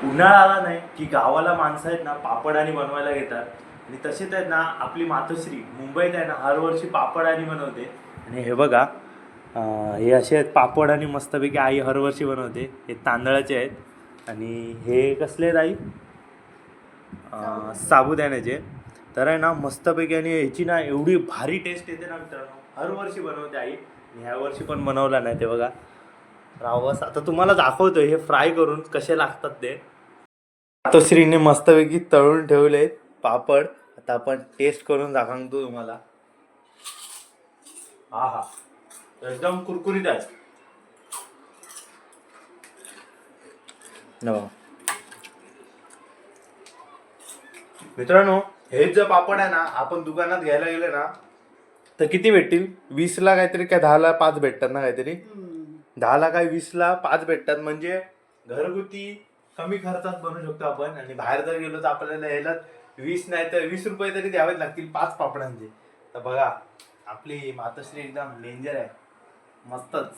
उन्हाळा आला नाही की गावाला माणसं आहेत ना पापड आणि बनवायला घेतात. आणि तसेच आहेत ना आपली मातोश्री मुंबईत आहे ना हर वर्षी पापड आणि बनवते. आणि हे बघा हे असे आहेत पापड आणि मस्तपैकी आई हर वर्षी बनवते. हे तांदळाचे आहेत आणि हे कसले आहेत आई? साबुदाण्याचे. तर आहे ना मस्तपैकी आणि याची ना एवढी भारी टेस्ट येते ना मित्रांनो, हर वर्षी बनवते आई. आणि ह्या वर्षी पण बनवला नाही ते बघा रावस. आता तुम्हाला दाखवतो हे फ्राय करून कसे लागतात ते. मातोश्रीने मस्तपैकी तळून ठेवले पापड. आता आपण टेस्ट करून दाखवतो तुम्हाला. हा हा, एकदम कुरकुरीत आहे. हो. मित्रांनो, हेच जर पापड आहे ना आपण दुकानात घ्यायला गेले ना तर किती भेटतील? 20ला काहीतरी काय 10ला 5 भेटतात ना काहीतरी. 10ला काय 20ला 5 भेटतात. म्हणजे घरगुती कमी खर्चात बनवू शकतो आपण. आणि बाहेर जर गेलो तर आपल्याला यायला 20 नाही तर 20 रुपये तरी द्यावेच लागतील 5 पापडांचे. तर बघा आपली मातोश्री एकदम डेंजर आहे, मस्तच.